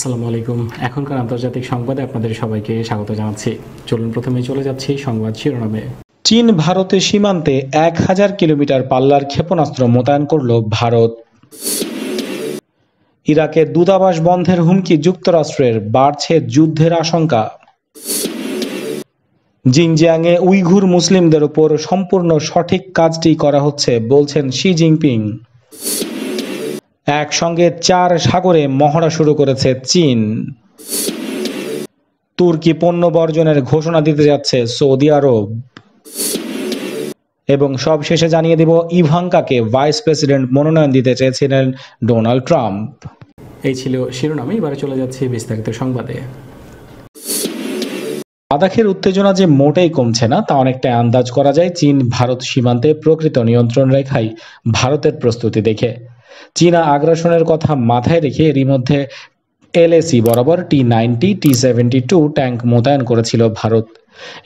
আসসালামু আলাইকুম। এখনকার আন্তর্জাতিক সংবাদে আপনাদের সবাইকে স্বাগত জানাচ্ছি। চলুন প্রথমে চলে যাচ্ছি সংবাদ শিরোনামে। চীন ভারতের সীমান্তে 1000 কিলোমিটার পাল্লার ক্ষেপণাস্ত্র মোতায়েন করল ভারত। ইরাকে দূতাবাস বন্ধের হুমকি যুক্তরাষ্ট্রের, বাড়ছে যুদ্ধের আশঙ্কা। জিনজিয়াংয়ে উইঘুর মুসলিমদের উপর সম্পূর্ণ সঠিক কাজটি করা হচ্ছে বলছেন শি জিনপিং। একসঙ্গে 4 সাগরে মহড়া শুরু করেছে চীন। তুর্কি পণ্য বর্জনের ঘোষণা দিতে যাচ্ছে সৌদি আরব। এবং সবশেষে জানিয়ে দেব, ইভাঙ্কাকে ভাইস প্রেসিডেন্ট মনোনয়ন দিতে চেয়েছিলেন ডোনাল্ড ট্রাম্প। এই ছিল শিরোনাম, এবারে চলে যাচ্ছে বিস্তারিত সংবাদে। লাদাখের উত্তেজনা যে মোটেই কমছে না তা অনেকটাই আন্দাজ করা যায় চীন ভারত সীমান্তে প্রকৃত নিয়ন্ত্রণ রেখায় ভারতের প্রস্তুতি দেখে। চীনা আগ্রাসনের কথা মাথায় রেখে এরই মধ্যে এলএসি বরাবর T-90, T-72 ট্যাঙ্ক মোতায়েন করেছিল ভারত।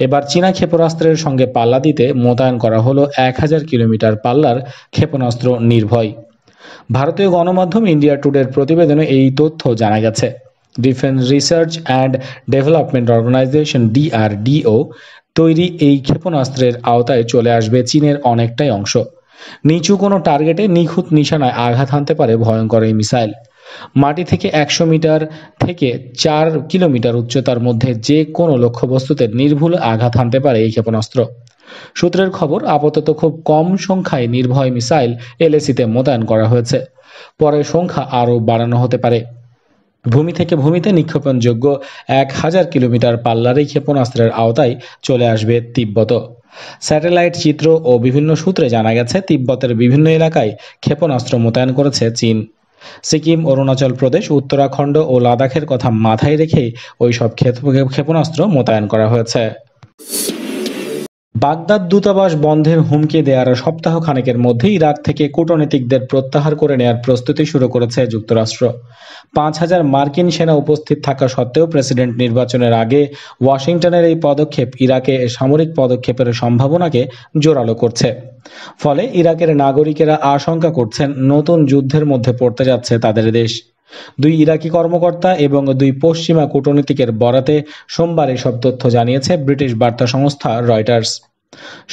এবার চীনা ক্ষেপণাস্ত্রের সঙ্গে পাল্লা দিতে মোতায়েন করা হলো 1000 কিলোমিটার পাল্লার ক্ষেপণাস্ত্র নির্ভয়। ভারতীয় গণমাধ্যম ইন্ডিয়া টুডের প্রতিবেদনে এই তথ্য জানা গেছে। Defence research and development organisation DRDO তৈরি এই ক্ষেপণাস্ত্রের আওতায় চলে আসবে চীনের অনেকটাই অংশ। নিচু কোনো টার্গেটে নিখুঁত নিশানায় আঘাত হানতে পারে ভয়ঙ্কর এই মিসাইল। মাটি থেকে 100 মিটার থেকে 4 কিলোমিটার উচ্চতার মধ্যে যে কোনো লক্ষ্যবস্তুতে নির্ভুল আঘাত হানতে পারে এই ক্ষেপণাস্ত্র। সূত্রের খবর, আপাতত খুব কম সংখ্যায় নির্ভয় মিসাইল এলএসিতে মোতায়েন করা হয়েছে। পরে সংখ্যা আরও বাড়ানো হতে পারে। ভূমি থেকে ভূমিতে নিক্ষেপণযোগ্য 1000 কিলোমিটার পাল্লার এই ক্ষেপণাস্ত্রের আওতায় চলে আসবে তিব্বত। স্যাটেলাইট চিত্র ও বিভিন্ন সূত্রে জানা গেছে, তিব্বতের বিভিন্ন এলাকায় ক্ষেপণাস্ত্র মোতায়েন করেছে চীন। সিকিম, অরুণাচল প্রদেশ, উত্তরাখণ্ড ও লাদাখের কথা মাথায় রেখেই ওইসব ক্ষেপণাস্ত্র মোতায়েন করা হয়েছে। বাগদাদ দূতাবাস বন্ধের হুমকি দেওয়ার সপ্তাহ খানেকের মধ্যে ইরাক থেকে কূটনীতিকদের প্রত্যাহার করে নেওয়ার প্রস্তুতি শুরু করেছে যুক্তরাষ্ট্র। 5000 মার্কিন সেনা উপস্থিত থাকা সত্ত্বেও প্রেসিডেন্ট নির্বাচনের আগে ওয়াশিংটনের এই পদক্ষেপ ইরাকে সামরিক পদক্ষেপের সম্ভাবনাকে জোরালো করছে। ফলে ইরাকের নাগরিকেরা আশঙ্কা করছেন নতুন যুদ্ধের মধ্যে পড়তে যাচ্ছে তাদের দেশ। 2 ইরাকি কর্মকর্তা এবং 2 পশ্চিমা কূটনীতিকের বরাতে সোমবার এসব তথ্য জানিয়েছে ব্রিটিশ বার্তা সংস্থা রয়টার্স।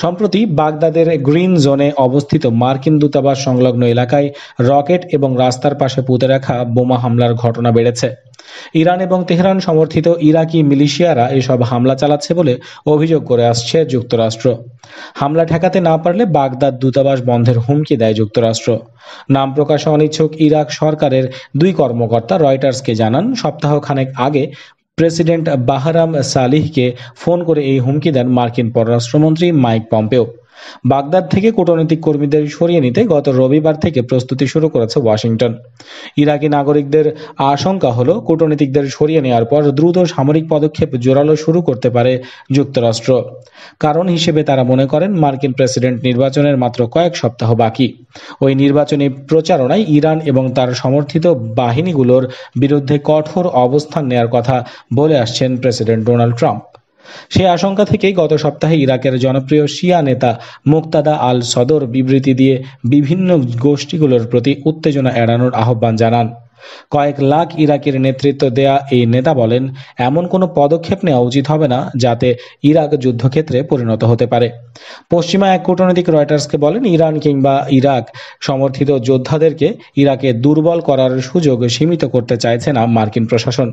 সম্প্রতি বাগদাদের গ্রিন জোনে অবস্থিত মার্কিন দূতাবাস সংলগ্ন এলাকায় রকেট এবং রাস্তার পাশে পুঁতে রাখা বোমা হামলার ঘটনা বেড়েছে। ইরান এবং তেহরান সমর্থিত ইরাকি মিলিশিয়ারা এসব হামলা চালাচ্ছে বলে অভিযোগ করে আসছে যুক্তরাষ্ট্র। হামলা ঠেকাতে না পারলে বাগদাদ দূতাবাস বন্ধের হুমকি দেয় যুক্তরাষ্ট্র। নাম প্রকাশে অনিচ্ছুক ইরাক সরকারের 2 কর্মকর্তা রয়টার্সকে জানান, সপ্তাহখানেক আগে প্রেসিডেন্ট বাহরাম সালিহকে ফোন করে এই হুমকি দেন মার্কিন পররাষ্ট্রমন্ত্রী মাইক পম্পেও। বাগদাদ থেকে কূটনৈতিক কর্মীদের সরিয়ে নিতে গত রবিবার থেকে প্রস্তুতি শুরু করেছে ওয়াশিংটন। ইরাকি নাগরিকদের আশঙ্কা হলো, কূটনীতিকদের সরিয়ে নেওয়ার পর দ্রুত সামরিক পদক্ষেপ জোরালো শুরু করতে পারে যুক্তরাষ্ট্র। কারণ হিসেবে তারা মনে করেন, মার্কিন প্রেসিডেন্ট নির্বাচনের মাত্র কয়েক সপ্তাহ বাকি। ওই নির্বাচনী প্রচারণায় ইরান এবং তার সমর্থিত বাহিনীগুলোর বিরুদ্ধে কঠোর অবস্থান নেওয়ার কথা বলে আসছেন প্রেসিডেন্ট ডোনাল্ড ট্রাম্প। সেই আশঙ্কা থেকেই গত সপ্তাহে ইরাকের জনপ্রিয় শিয়া নেতা মুক্তাদা আল সদর বিবৃতি দিয়ে বিভিন্ন গোষ্ঠীগুলোর প্রতি উত্তেজনা এড়ানোর আহ্বান জানান। কয়েক লাখ ইরাকের নেতৃত্ব দেয়া এই নেতা বলেন, এমন কোনো পদক্ষেপ নেওয়া উচিত হবে না যাতে ইরাক যুদ্ধক্ষেত্রে পরিণত হতে পারে। পশ্চিমা এক কূটনৈতিক রয়টার্সকে বলেন, ইরান কিংবা ইরাক সমর্থিত যোদ্ধাদেরকে ইরাকে দুর্বল করার সুযোগ সীমিত করতে চাইছে না মার্কিন প্রশাসন।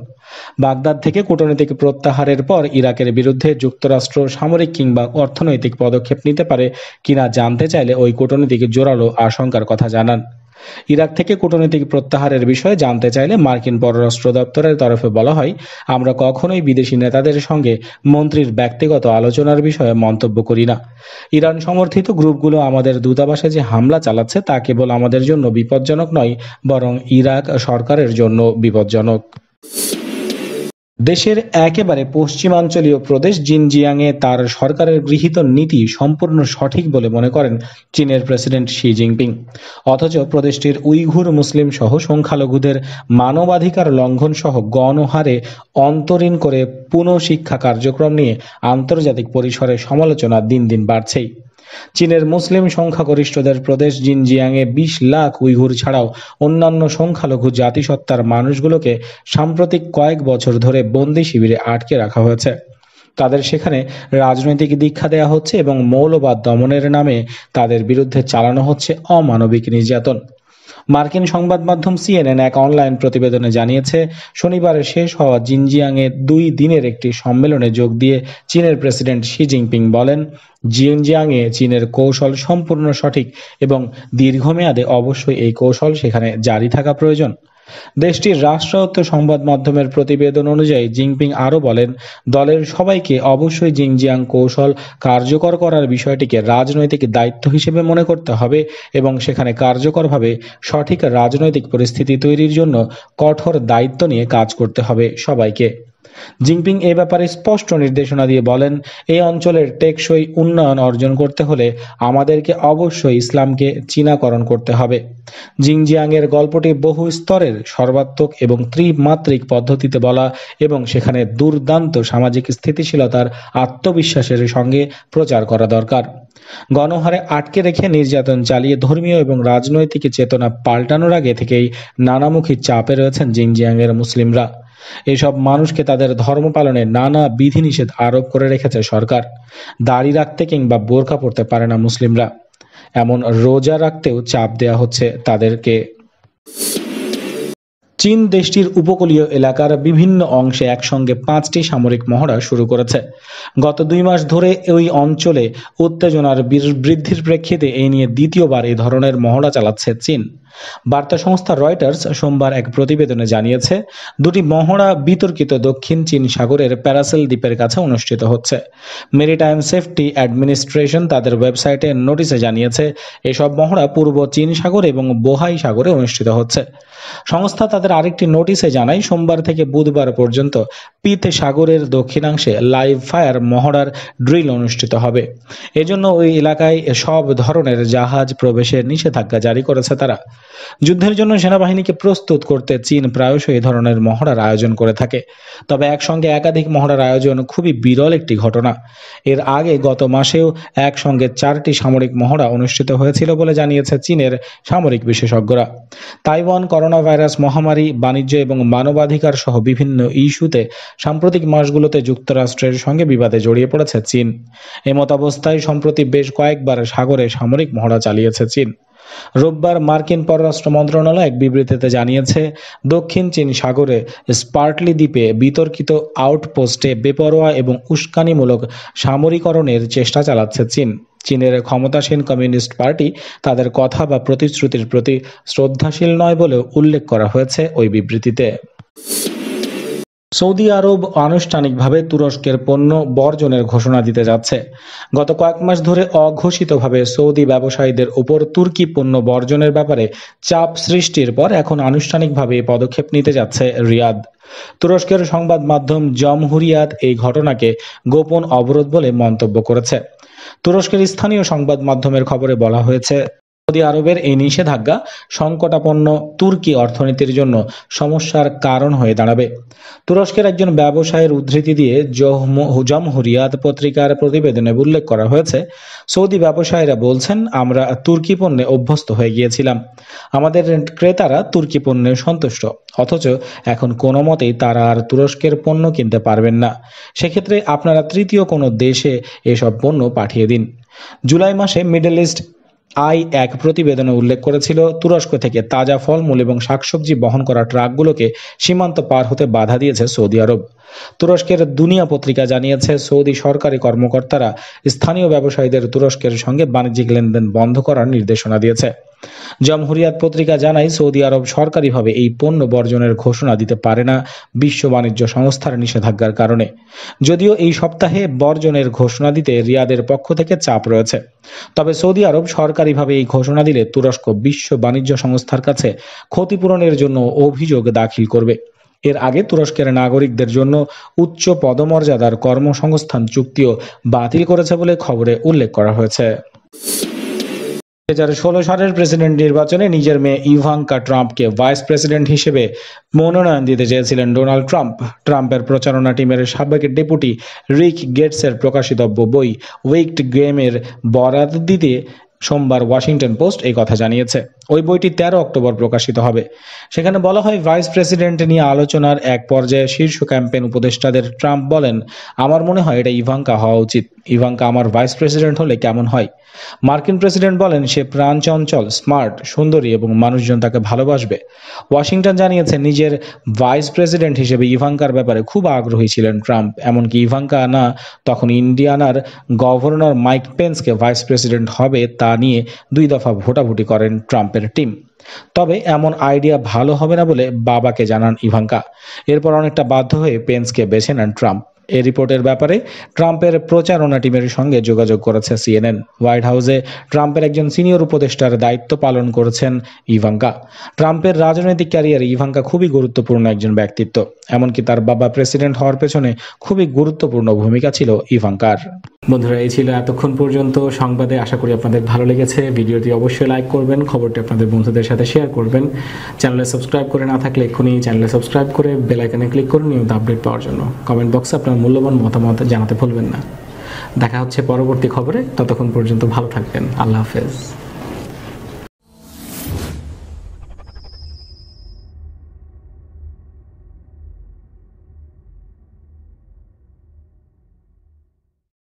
বাগদাদ থেকে কূটনৈতিক প্রত্যাহারের পর ইরাকের বিরুদ্ধে যুক্তরাষ্ট্র সামরিক কিংবা অর্থনৈতিক পদক্ষেপ নিতে পারে কিনা জানতে চাইলে ওই কূটনীতিক জোরালো আশঙ্কার কথা জানান। ইরাক থেকে কূটনৈতিক প্রত্যাহারের বিষয়ে জানতে চাইলে মার্কিন পররাষ্ট্র দপ্তরের তরফে বলা হয়, আমরা কখনোই বিদেশি নেতাদের সঙ্গে মন্ত্রীর ব্যক্তিগত আলোচনার বিষয়ে মন্তব্য করি না। ইরান সমর্থিত গ্রুপগুলো আমাদের দূতাবাসে যে হামলা চালাচ্ছে তা কেবল আমাদের জন্য বিপজ্জনক নয়, বরং ইরাক সরকারের জন্য বিপজ্জনক। দেশের একেবারে পশ্চিমাঞ্চলীয় প্রদেশ জিনজিয়াংয়ে তার সরকারের গৃহীত নীতি সম্পূর্ণ সঠিক বলে মনে করেন চীনের প্রেসিডেন্ট শি জিনপিং। অথচ প্রদেশটির উইঘুর মুসলিম সহ সংখ্যালঘুদের মানবাধিকার লঙ্ঘন সহ গণহারে অন্তরীণ করে পুনঃশিক্ষা কার্যক্রম নিয়ে আন্তর্জাতিক পরিসরে সমালোচনা দিন দিন বাড়ছেই। চীনের মুসলিম সংখ্যাগরিষ্ঠদের প্রদেশ জিনজিয়াংয়ে 20 লাখ উইঘুর ছাড়াও অন্যান্য সংখ্যালঘু জাতিসত্তার মানুষগুলোকে সাম্প্রতিক কয়েক বছর ধরে বন্দি শিবিরে আটকে রাখা হয়েছে। তাদের সেখানে রাজনৈতিক দীক্ষা দেওয়া হচ্ছে এবং মৌলবাদ দমনের নামে তাদের বিরুদ্ধে চালানো হচ্ছে অমানবিক নির্যাতন। মার্কিন সংবাদ মাধ্যম সিএনএন এক অনলাইন প্রতিবেদনে জানিয়েছে, শনিবারে শেষ হওয়া জিনজিয়াংয়ে 2 দিনের একটি সম্মেলনে যোগ দিয়ে চীনের প্রেসিডেন্ট শি জিনপিং বলেন, জিনজিয়াংয়ে চীনের কৌশল সম্পূর্ণ সঠিক এবং দীর্ঘমেয়াদে অবশ্যই এই কৌশল সেখানে জারি থাকা প্রয়োজন। দেশটির রাষ্ট্রায়ত্ত সংবাদ মাধ্যমের প্রতিবেদন অনুযায়ী জিনপিং আরও বলেন, দলের সবাইকে অবশ্যই জিনজিয়াং কৌশল কার্যকর করার বিষয়টিকে রাজনৈতিক দায়িত্ব হিসেবে মনে করতে হবে এবং সেখানে কার্যকরভাবে সঠিক রাজনৈতিক পরিস্থিতি তৈরির জন্য কঠোর দায়িত্ব নিয়ে কাজ করতে হবে সবাইকে। জিনপিং এ ব্যাপারে স্পষ্ট নির্দেশনা দিয়ে বলেন, এই অঞ্চলের টেকসই উন্নয়ন অর্জন করতে হলে আমাদেরকে অবশ্যই ইসলামকে চীনাকরণ করতে হবে। জিনজিয়াংয়ের গল্পটি বহু স্তরের, সর্বাত্মক এবং ত্রিমাত্রিক পদ্ধতিতে বলা এবং সেখানে দুর্দান্ত সামাজিক স্থিতিশীলতার আত্মবিশ্বাসের সঙ্গে প্রচার করা দরকার। গণহারে আটকে রেখে নির্যাতন চালিয়ে ধর্মীয় এবং রাজনৈতিক চেতনা পাল্টানোর আগে থেকেই নানামুখী চাপে রয়েছেন জিনজিয়াংয়ের মুসলিমরা। এসব মানুষকে তাদের ধর্ম পালনে নানা বিধিনিষেধ আরোপ করে রেখেছে সরকার। দাড়ি রাখতে কিংবা বোরকা পরতে পারে না মুসলিমরা, এমন রোজা রাখতেও চাপ দেওয়া হচ্ছে তাদেরকে। চীন দেশটির উপকূলীয় এলাকার বিভিন্ন অংশে একসঙ্গে 5টি সামরিক মহড়া শুরু করেছে। গত 2 মাস ধরে ওই অঞ্চলে উত্তেজনার বৃদ্ধির প্রেক্ষিতে এই নিয়ে দ্বিতীয়বার এই ধরনের মহড়া চালাচ্ছে চীন। বার্তা সংস্থা রয়টার্স সোমবার এক প্রতিবেদনে জানিয়েছে, 2টি মহড়া বিতর্কিত দক্ষিণ চীন সাগরের প্যারাসেল দ্বীপের কাছে অনুষ্ঠিত হচ্ছে। মেরিটাইম সেফটি অ্যাডমিনিস্ট্রেশন তাদের ওয়েবসাইটে নোটিশে জানিয়েছে, এসব মহড়া পূর্ব চীন সাগর এবং বোহাই সাগরে অনুষ্ঠিত হচ্ছে। সংস্থা তাদের আরেকটি নোটিশে জানায়, সোমবার থেকে বুধবার পর্যন্ত পিত সাগরের দক্ষিণাংশে লাইভ ফায়ার মহড়ার ড্রিল অনুষ্ঠিত হবে। এজন্য ওই এলাকায় সব ধরনের জাহাজ প্রবেশের নিষেধাজ্ঞা জারি করেছে তারা। যুদ্ধের জন্য সেনাবাহিনীকে প্রস্তুত করতে চীন প্রায়শই এই ধরনের মহড়ার আয়োজন করে থাকে, তবে একসঙ্গে একাধিক মহড়ার আয়োজন খুবই বিরল একটি ঘটনা। এর আগে গত মাসেও একসঙ্গে 4টি সামরিক মহড়া অনুষ্ঠিত হয়েছিল বলে জানিয়েছে চীনের সামরিক বিশেষজ্ঞরা। তাইওয়ান, করোনা ভাইরাস মহামারী, বাণিজ্য এবং মানবাধিকার সহ বিভিন্ন ইস্যুতে সাম্প্রতিক মাসগুলোতে যুক্তরাষ্ট্রের সঙ্গে বিবাদে জড়িয়ে পড়েছে চীন। এমতাবস্থায় সম্প্রতি বেশ কয়েকবার সাগরে সামরিক মহড়া চালিয়েছে চীন। রোববার মার্কিন পররাষ্ট্র মন্ত্রণালয় এক বিবৃতিতে জানিয়েছে, দক্ষিণ চীন সাগরে স্পার্টলি দ্বীপে বিতর্কিত আউটপোস্টে বেপরোয়া এবং উস্কানিমূলক সামরিকরণের চেষ্টা চালাচ্ছে চীন। চীনের ক্ষমতাসীন কমিউনিস্ট পার্টি তাদের কথা বা প্রতিশ্রুতির প্রতি শ্রদ্ধাশীল নয় বলেও উল্লেখ করা হয়েছে ওই বিবৃতিতে। সৌদি আরব আনুষ্ঠানিকভাবে তুরস্কের পণ্য বর্জনের ঘোষণা দিতে যাচ্ছে। গত কয়েক মাস ধরে অঘোষিতভাবে সৌদি ব্যবসায়ীদের উপর তুর্কি পণ্য বর্জনের ব্যাপারে চাপ সৃষ্টির পর এখন আনুষ্ঠানিকভাবে এই পদক্ষেপ নিতে যাচ্ছে রিয়াদ। তুরস্কের সংবাদ মাধ্যম জমহুরিয়াত এই ঘটনাকে গোপন অবরোধ বলে মন্তব্য করেছে। তুরস্কের স্থানীয় সংবাদ মাধ্যমের খবরে বলা হয়েছে, সৌদি আরবের এই নিষেধাজ্ঞা সংকটাপন্ন তুর্কি অর্থনীতির জন্য সমস্যার কারণ হয়ে দাঁড়াবে। তুরস্কের একজন ব্যবসায়ীর উদ্ধৃতি দিয়ে জমহুরিয়াত পত্রিকার প্রতিবেদনে উল্লেখ করা হয়েছে, সৌদি ব্যবসায়ীরা বলছেন, আমরা তুর্কি পণ্যে অভ্যস্ত হয়ে গিয়েছিলাম, আমাদের ক্রেতারা তুর্কি পণ্যে সন্তুষ্ট, অথচ এখন কোনো মতেই তারা আর তুরস্কের পণ্য কিনতে পারবেন না। সেক্ষেত্রে আপনারা তৃতীয় কোনো দেশে এসব পণ্য পাঠিয়ে দিন। জুলাই মাসে মিডল ইস্ট এক প্রতিবেদনে উল্লেখ করেছিল, তুরস্ক থেকে তাজা ফলমূল এবং শাকসবজি বহন করা ট্রাকগুলোকে সীমান্ত পার হতে বাধা দিয়েছে সৌদি আরব। তুরস্কের দুনিয়া পত্রিকা জানিয়েছে, সৌদি সরকারি কর্মকর্তারা স্থানীয় ব্যবসায়ীদের তুরস্কের সঙ্গে বাণিজ্যিক লেনদেন বন্ধ করার নির্দেশনা দিয়েছে। জমহুরিয়াত পত্রিকা জানায়, সৌদি আরব সরকারিভাবে এই পণ্য বর্জনের ঘোষণা দিতে পারে না বিশ্ব বাণিজ্য সংস্থার নিষেধাজ্ঞার কারণে। যদিও এই সপ্তাহে বর্জনের ঘোষণা দিতে রিয়াদের পক্ষ থেকে চাপ রয়েছে, তবে সৌদি আরব সরকারিভাবে এই ঘোষণা দিলে তুরস্ক বিশ্ব বাণিজ্য সংস্থার কাছে ক্ষতিপূরণের জন্য অভিযোগ দাখিল করবে। এর আগে তুরস্কের নাগরিকদের জন্য উচ্চ পদমর্যাদার কর্মসংস্থান চুক্তিও বাতিল করেছে বলে খবরে উল্লেখ করা হয়েছে। 2016 সালের প্রেসিডেন্ট নির্বাচনে নিজের মেয়ে ইভাঙ্কা ট্রাম্পকে ভাইস প্রেসিডেন্ট হিসেবে মনোনয়ন দিতে চেয়েছিলেন ডোনাল্ড ট্রাম্প। ট্রাম্পের প্রচারণা টিমের সাবেক ডেপুটি রিক গেটসের প্রকাশিত বই উইকড গেমের বরাত দিতে সোমবার ওয়াশিংটন পোস্ট এই কথা জানিয়েছে। ওই বইটি 13 অক্টোবর প্রকাশিত হবে। সেখানে বলা হয়, ভাইস প্রেসিডেন্ট নিয়ে আলোচনার এক পর্যায়ে শীর্ষ ক্যাম্পেইন উপদেষ্টাদের ট্রাম্প বলেন, আমার মনে হয় এটা ইভাঙ্কা হওয়া উচিত। ইভাঙ্কা আমার ভাইস প্রেসিডেন্ট হলে কেমন হয়? মার্কিন প্রেসিডেন্ট বলেন, সে প্রাণচঞ্চল, স্মার্ট, সুন্দরী এবং মানুষজন তাকে ভালোবাসবে। ওয়াশিংটন জানিয়েছে, নিজের ভাইস প্রেসিডেন্ট হিসেবে ইভাঙ্কার ব্যাপারে খুব আগ্রহী ছিলেন ট্রাম্প। এমনকি ইভাঙ্কা না তখন ইন্ডিয়ানার গভর্নর মাইক পেন্সকে ভাইস প্রেসিডেন্ট হবে তা নিয়ে 2 দফা ভোটাভুটি করেন ট্রাম্পের টিম। তবে এমন আইডিয়া ভালো হবে না বলে বাবাকে জানান ইভাঙ্কা। এরপর অনেকটা বাধ্য হয়ে পেন্সকে বেছে নেন ট্রাম্প। এই রিপোর্টের ব্যাপারে ট্রাম্পের প্রচারণা টিমের সঙ্গে যোগাযোগ করেছে সিএনএন। হোয়াইট হাউসে ট্রাম্পের একজন সিনিয়র উপদেষ্টার দায়িত্ব পালন করেছেন ইভাঙ্কা। ট্রাম্পের রাজনৈতিক ক্যারিয়ারে ইভাঙ্কা খুবই গুরুত্বপূর্ণ একজন ব্যক্তিত্ব। এমনকি তার বাবা প্রেসিডেন্ট হওয়ার পেছনে খুবই গুরুত্বপূর্ণ ভূমিকা ছিল ইভাঙ্কার। বন্ধুরা, এই ছিল এতক্ষণ পর্যন্ত সংবাদে। আশা করি আপনাদের ভালো লেগেছে। ভিডিওটি অবশ্যই লাইক করবেন, খবরটি আপনাদের বন্ধুদের সাথে শেয়ার করবেন। চ্যানেলে সাবস্ক্রাইব করে না থাকলে এক্ষুনি চ্যানেলে সাবস্ক্রাইব করে বেল আইকনে ক্লিক করুন নিয়মিত আপডেট পাওয়ার জন্য। কমেন্ট বক্সে আপনার মূল্যবান মতামত জানাতে ভুলবেন না। দেখা হচ্ছে পরবর্তী খবরে। ততক্ষণ পর্যন্ত ভালো থাকবেন। আল্লাহ হাফেজ।